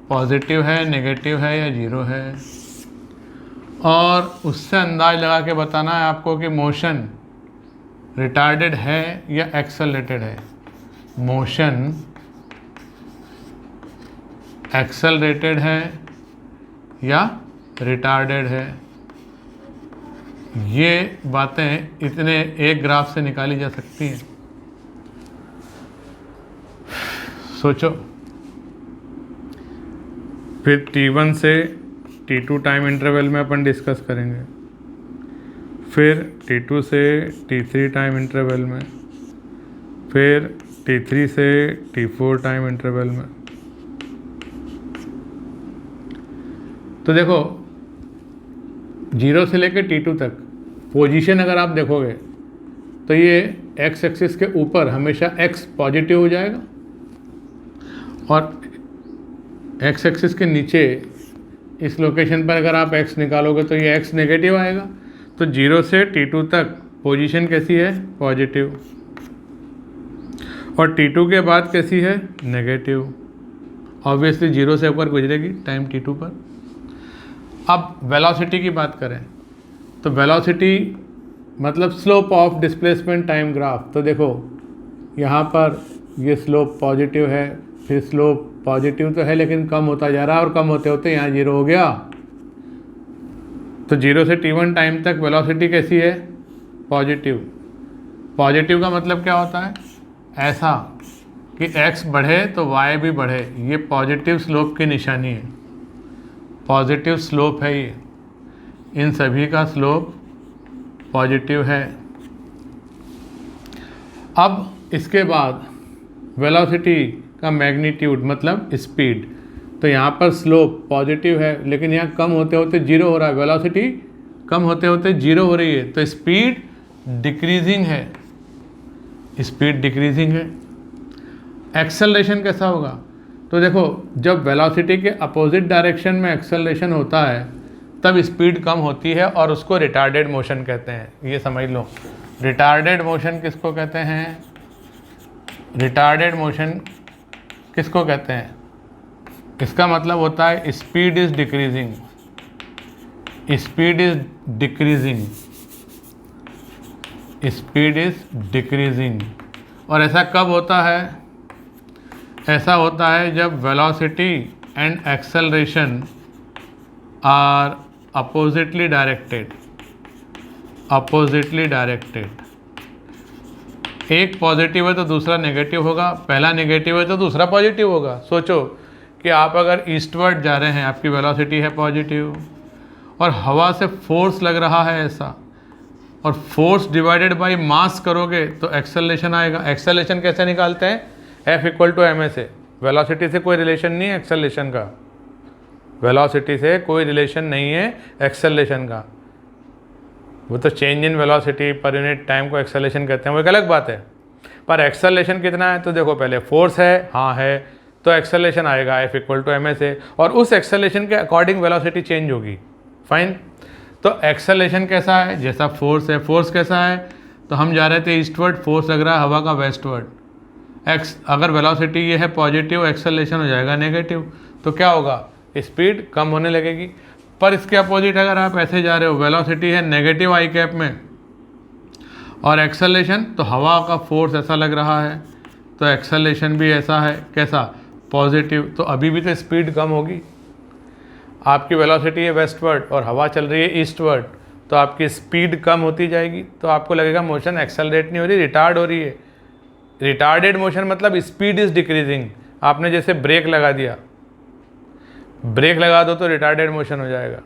पॉजिटिव है, नेगेटिव है या जीरो है। और उससे अंदाज लगा के बताना है आपको कि मोशन रिटार्डेड है या एक्सेलरेटेड है। मोशन एक्सेलरेटेड है या रिटार्डेड है। ये बातें इतने एक ग्राफ से निकाली जा सकती हैं। सोचो। फिर T1 से T2 टाइम इंटरवल में अपन डिस्कस करेंगे, फिर T2 से T3 टाइम इंटरवल में, फिर T3 से T4 टाइम इंटरवल में। तो देखो 0 से लेकर T2 तक पोजीशन अगर आप देखोगे तो ये एक्स एक्सिस के ऊपर हमेशा x पॉजिटिव हो जाएगा और एक्स एक्सिस के नीचे इस लोकेशन पर अगर आप x निकालोगे तो ये x नेगेटिव आएगा। तो 0 से T2 तक पोजीशन कैसी है, पॉजिटिव, और T2 के बाद कैसी है, नेगेटिव। ऑब्वियसली 0 से ऊपर गुजरेगी टाइम T2 पर। अब वेलोसिटी की बात करें तो वेलोसिटी मतलब slope of displacement time graph. तो देखो यहाँ पर ये स्लोप पॉजिटिव है, फिर स्लोप पॉजिटिव तो है लेकिन कम होता जा रहा है, और कम होते होते यहाँ 0 हो गया। तो 0 से T1 टाइम तक वेलोसिटी कैसी है, पॉजिटिव। पॉजिटिव का मतलब क्या होता है, ऐसा कि x बढ़े तो y भी बढ़े। ये पॉजिटिव स्लोप की निशानी है, पॉजिटिव स्लोप है ये, इन सभी का स्लोप पॉजिटिव है। अब इसके बाद वेलोसिटी का मैग्नीट्यूड मतलब स्पीड। तो यहाँ पर स्लोप पॉजिटिव है लेकिन यहाँ कम होते होते 0 हो रहा है, वेलोसिटी कम होते होते 0 हो रही है, तो स्पीड डिक्रीजिंग है, स्पीड डिक्रीजिंग है। एक्सेलरेशन कैसा होगा, तो देखो जब वेलोसिटी के अपोजिट डायरेक्शन में एक्सेलरेशन होता है तब स्पीड कम होती है और उसको रिटार्डेड मोशन कहते हैं। ये समझ लो, रिटार्डेड मोशन किसको कहते हैं, रिटार्डेड मोशन किसको कहते हैं। इसका मतलब होता है speed is decreasing, speed is decreasing, speed is decreasing. और ऐसा कब होता है, ऐसा होता है जब velocity and acceleration are oppositely directed, oppositely directed. एक पॉजिटिव है तो दूसरा नेगेटिव होगा, पहला नेगेटिव है तो दूसरा पॉजिटिव होगा। सोचो कि आप अगर ईस्टवर्ड जा रहे हैं, आपकी वेलोसिटी है पॉजिटिव और हवा से फोर्स लग रहा है ऐसा, और फोर्स डिवाइडेड बाय मास करोगे तो एक्सेलरेशन आएगा। एक्सेलरेशन कैसे निकालते हैं, F=ma से। वेलोसिटी से कोई रिलेशन नहीं है एक्सेलरेशन का, वेलोसिटी से कोई रिलेशन नहीं है एक्सेलरेशन का। वो तो change in velocity per unit time को एक्सेलरेशन कहते हैं, वो एक अलग बात है। पर एक्सेलरेशन कितना है, तो देखो पहले फोर्स है, हाँ है, तो एक्सेलरेशन आएगा F=ma से, और उस एक्सेलरेशन के अकॉर्डिंग वेलोसिटी चेंज होगी। फाइन। तो एक्सेलरेशन कैसा है, जैसा फोर्स है। फोर्स कैसा है, तो हम जा रहे थे ईस्टवर्ड, फोर्स लग रहा है हवा का वेस्टवर्ड। अगर वेलोसिटी ये है पॉजिटिव, एक्सेलरेशन हो जाएगा नेगेटिव, तो क्या होगा, स्पीड कम होने लगेगी। पर इसके अपोजिट अगर आप ऐसे जा रहे हो, वेलोसिटी है नेगेटिव आई कैप में और एक्सेलरेशन, तो हवा का फोर्स ऐसा लग रहा है तो एक्सेलरेशन भी ऐसा है, कैसा, पॉजिटिव, तो अभी भी तो स्पीड कम होगी। आपकी वेलोसिटी है वेस्टवर्ड और हवा चल रही है ईस्टवर्ड, तो आपकी स्पीड कम होती जाएगी, तो आपको लगेगा मोशन एक्सेलरेट नहीं हो रही, रिटार्ड हो रही है। रिटार्डेड मोशन मतलब स्पीड इज डिक्रीजिंग। आपने जैसे ब्रेक लगा दिया, ब्रेक लगा दो तो रिटार्डेड मोशन हो जाएगा,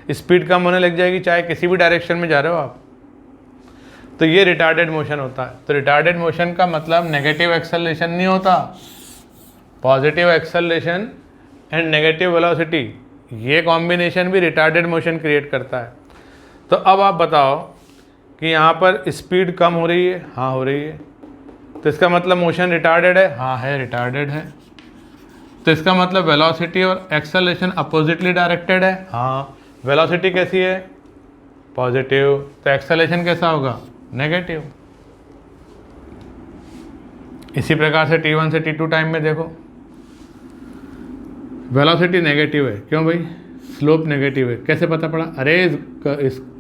स्पीड कम होने लग जाएगी चाहे किसी भी डायरेक्शन में जा रहे हो आप, तो ये रिटार्डेड मोशन होता है। तो रिटार्डेड मोशन का मतलब नेगेटिव एक्सेलरेशन नहीं होता, positive acceleration and negative velocity, ये कॉम्बिनेशन भी रिटार्डेड मोशन क्रिएट करता है। तो अब आप बताओ कि यहाँ पर स्पीड कम हो रही है, हाँ हो रही है, तो इसका मतलब मोशन रिटार्डेड है, हाँ है, रिटार्डेड है। तो इसका मतलब वेलोसिटी और एक्सेलरेशन अपोजिटली डायरेक्टेड है, हाँ। वेलोसिटी कैसी है? पॉजिटिव, तो एक्सेलरेशन कैसा होगा? नेगेटिव। इसी प्रकार से T1 से T2 टाइम में देखो, वेलोसिटी नेगेटिव है, क्यों भाई? स्लोप नेगेटिव है। कैसे पता पड़ा? अरे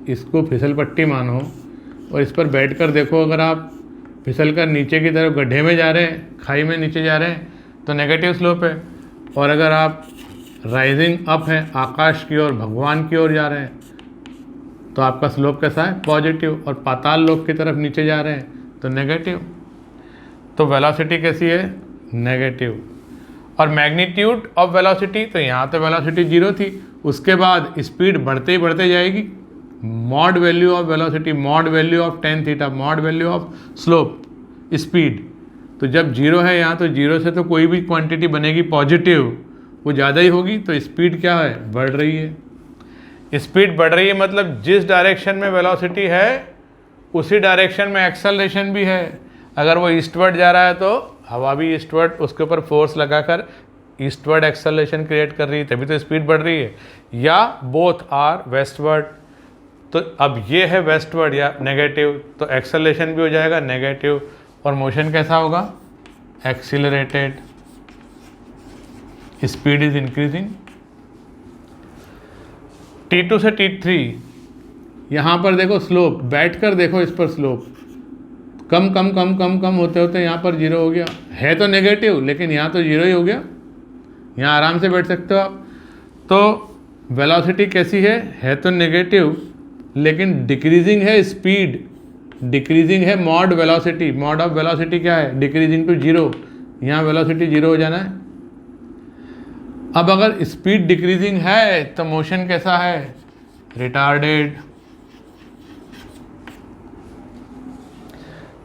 इसको फिसल पट्टी मानो और इस पर बैठ कर देखो, अगर आप फिसल कर नीचे की तरफ गड्ढे में जा रहे हैं, खाई में नीचे जा रहे हैं, तो नेगेटिव स्लोप है। और अगर आप राइजिंग अप है, आकाश की ओर, भगवान की ओर जा रहे हैं, तो आपका स्लोप कैसा है? पॉजिटिव। और पाताल लोक की तरफ नीचे जा रहे हैं तो नेगेटिव। तो वेलोसिटी कैसी है? नेगेटिव। और मैग्नीट्यूड ऑफ वेलोसिटी, तो यहाँ तो वेलोसिटी 0 थी, उसके बाद स्पीड बढ़ते ही बढ़ते जाएगी। Mod value of velocity, mod value of tan theta, mod value of slope speed, तो जब 0 है यहाँ, तो 0 से तो कोई भी क्वांटिटी बनेगी पॉजिटिव, वो ज़्यादा ही होगी, तो स्पीड क्या है? बढ़ रही है। स्पीड बढ़ रही है मतलब जिस डायरेक्शन में वेलोसिटी है उसी डायरेक्शन में एक्सेलरेशन भी है। अगर वो ईस्टवर्ड जा रहा है तो हवा भी ईस्टवर्ड, उसके ऊपर फोर्स लगाकर ईस्टवर्ड एक्सेलरेशन क्रिएट कर रही है, तभी तो स्पीड बढ़ रही है। या बोथ आर वेस्टवर्ड, तो अब ये है वेस्टवर्ड या नेगेटिव, तो एक्सेलरेशन भी हो जाएगा नेगेटिव और मोशन कैसा होगा? Accelerated, speed is increasing. T2 से T3, यहाँ पर देखो स्लोप, बैठ कर देखो इस पर स्लोप कम कम कम कम कम होते होते यहाँ पर 0 हो गया। है तो नेगेटिव लेकिन यहाँ तो 0 ही हो गया, यहाँ आराम से बैठ सकते हो आप। तो वेलोसिटी कैसी है तो नेगेटिव, लेकिन डिक्रीजिंग है स्पीड, डिक्रीजिंग है mod velocity. Mod of velocity क्या है? डिक्रीजिंग टू 0, यहाँ वेलोसिटी 0 हो जाना है। अब अगर स्पीड डिक्रीजिंग है तो मोशन कैसा है? रिटार्डेड।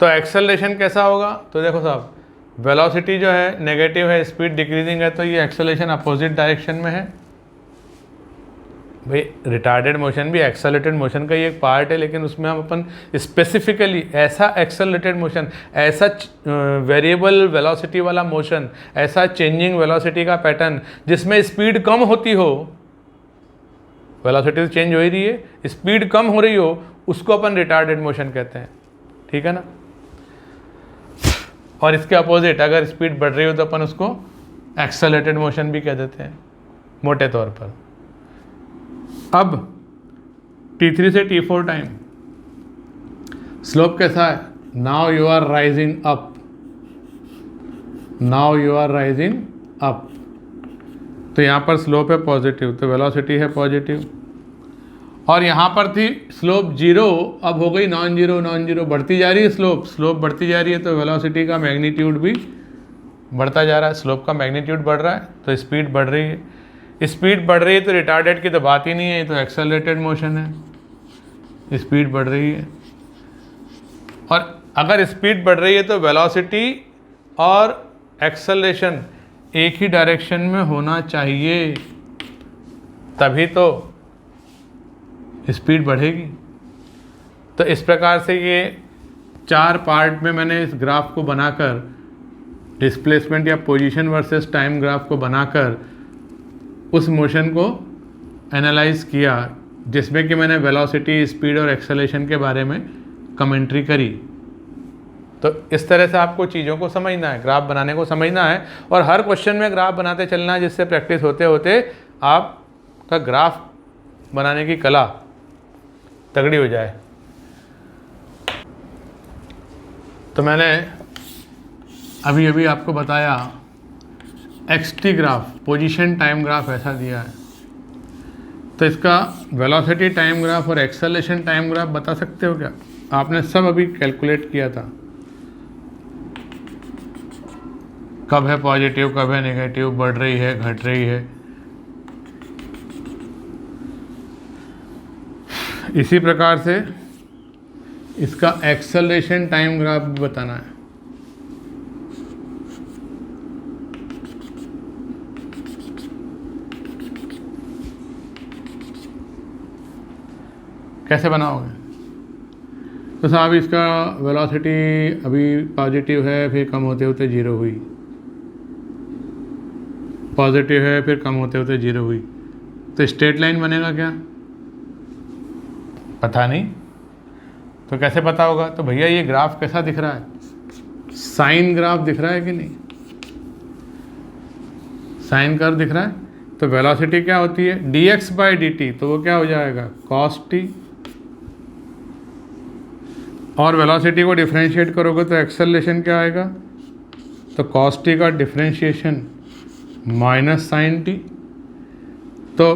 तो एक्सेलरेशन कैसा होगा? तो देखो साहब, वेलोसिटी जो है नेगेटिव है, स्पीड डिक्रीजिंग है, तो ये एक्सेलरेशन अपोजिट डायरेक्शन में है। भाई रिटार्डेड मोशन भी एक्सेलरेटेड मोशन का ही एक पार्ट है, लेकिन उसमें हम अपन स्पेसिफिकली ऐसा एक्सेलरेटेड मोशन, ऐसा वेरिएबल वेलोसिटी वाला मोशन, ऐसा चेंजिंग वेलोसिटी का पैटर्न जिसमें स्पीड कम होती हो, वेलोसिटी चेंज हो ही रही है, स्पीड कम हो रही हो, उसको अपन रिटार्डेड मोशन कहते हैं। ठीक है ना? और इसके अपोजिट अगर स्पीड बढ़ रही हो तो अपन उसको एक्सेलरेटेड मोशन भी कह देते हैं मोटे तौर पर। अब T3 से T4 टाइम स्लोप कैसा है? Now you are rising up, now you are rising up, तो यहाँ पर स्लोप है पॉजिटिव, तो वेलोसिटी है पॉजिटिव। और यहाँ पर थी स्लोप 0, अब हो गई नॉन जीरो, नॉन जीरो, बढ़ती जा रही है स्लोप, स्लोप बढ़ती जा रही है, तो वेलोसिटी का मैग्नीट्यूड भी बढ़ता जा रहा है, स्लोप का मैग्नीट्यूड बढ़ रहा है, तो स्पीड बढ़ रही है। स्पीड बढ़ रही है तो रिटार्डेड की तो बात ही नहीं है, तो एक्सेलरेटेड मोशन है, स्पीड बढ़ रही है। और अगर स्पीड बढ़ रही है तो वेलोसिटी और एक्सेलरेशन एक ही डायरेक्शन में होना चाहिए, तभी तो स्पीड बढ़ेगी। तो इस प्रकार से ये 4 पार्ट में मैंने इस ग्राफ को बनाकर, डिस्प्लेसमेंट या पोजीशन वर्सेस टाइम ग्राफ को बनाकर उस मोशन को एनालाइज किया, जिसमें कि मैंने वेलोसिटी, स्पीड और एक्सेलरेशन के बारे में कमेंट्री करी। तो इस तरह से आपको चीज़ों को समझना है, ग्राफ बनाने को समझना है, और हर क्वेश्चन में ग्राफ बनाते चलना है, जिससे प्रैक्टिस होते होते आपका ग्राफ बनाने की कला तगड़ी हो जाए। तो मैंने अभी अभी आपको बताया xt graph, position time graph ऐसा दिया है, तो इसका वेलोसिटी टाइम ग्राफ और एक्सेलरेशन टाइम ग्राफ बता सकते हो क्या? आपने सब अभी कैलकुलेट किया था, कब है पॉजिटिव, कब है नेगेटिव, बढ़ रही है, घट रही है। इसी प्रकार से इसका एक्सेलरेशन टाइम ग्राफ भी बताना है। कैसे बनाओगे? तो साहब इसका वेलोसिटी अभी पॉजिटिव है, फिर कम होते होते जीरो हुई, पॉजिटिव है, फिर कम होते होते जीरो हुई, तो स्ट्रेट लाइन बनेगा क्या? पता नहीं। तो कैसे पता होगा? तो भैया ये ग्राफ कैसा दिख रहा है? साइन ग्राफ दिख रहा है कि नहीं? साइन कर्व दिख रहा है। तो वेलोसिटी क्या होती है? dx बाई dt, तो वो क्या हो जाएगा? cos t। और वेलोसिटी को डिफरेंशिएट करोगे तो एक्सेलरेशन क्या आएगा? तो cos t का डिफरेंशिएशन माइनस साइन टी। तो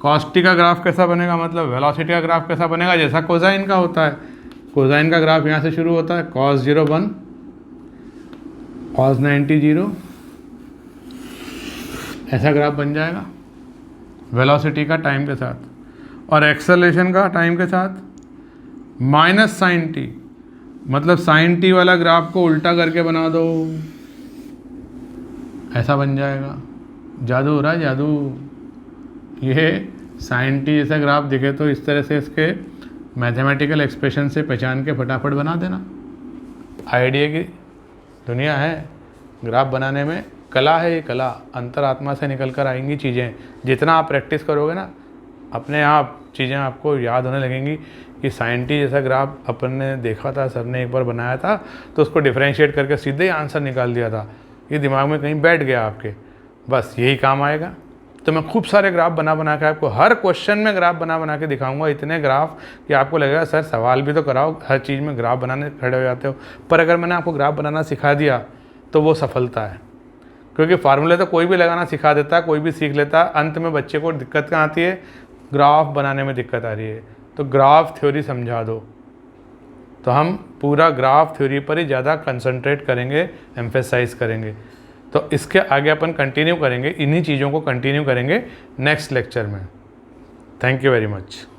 cos t का ग्राफ कैसा बनेगा? मतलब वेलोसिटी का ग्राफ कैसा बनेगा? जैसा कोसाइन का होता है। कोसाइन का ग्राफ यहाँ से शुरू होता है, cos 0 1, cos 90 0, ऐसा ग्राफ बन जाएगा वेलोसिटी का टाइम के साथ, और एक्सेलरेशन का टाइम के साथ माइनस साइन टी। मतलब साइन टी वाला ग्राफ को उल्टा करके बना दो, ऐसा बन जाएगा। जादू हो रहा है, जादू। ये साइन टी जैसा ग्राफ दिखे तो इस तरह से इसके मैथमेटिकल एक्सप्रेशन से पहचान के फटाफट बना देना। आइडिया की दुनिया है, ग्राफ बनाने में कला है। ये कला अंतरात्मा से निकल कर आएंगी चीज़ें। जितना आप प्रैक्टिस करोगे ना, अपने आप चीज़ें आपको याद होने लगेंगी कि साइन टी जैसा ग्राफ अपन ने देखा था, सर ने एक बार बनाया था, तो उसको डिफरेंशिएट करके सीधे ही आंसर निकाल दिया था। ये दिमाग में कहीं बैठ गया आपके, बस यही काम आएगा। तो मैं खूब सारे ग्राफ बना बना के आपको हर क्वेश्चन में ग्राफ बना बना के दिखाऊंगा। इतने ग्राफ कि आपको लगेगा सर सवाल भी तो कराओ, हर चीज़ में ग्राफ बनाने खड़े हो जाते हो। पर अगर मैंने आपको ग्राफ बनाना सिखा दिया तो वो सफलता है, क्योंकि फार्मूले तो कोई भी लगाना सिखा देता है, कोई भी सीख लेता है। अंत में बच्चे को दिक्कत कहाँ आती है? ग्राफ बनाने में दिक्कत आ रही है। तो ग्राफ थ्योरी समझा दो, तो हम पूरा ग्राफ थ्योरी पर ही ज़्यादा कंसंट्रेट करेंगे, एम्फेसाइज करेंगे। तो इसके आगे अपन कंटिन्यू करेंगे, इन्हीं चीज़ों को कंटिन्यू करेंगे नेक्स्ट लेक्चर में। Thank you very much.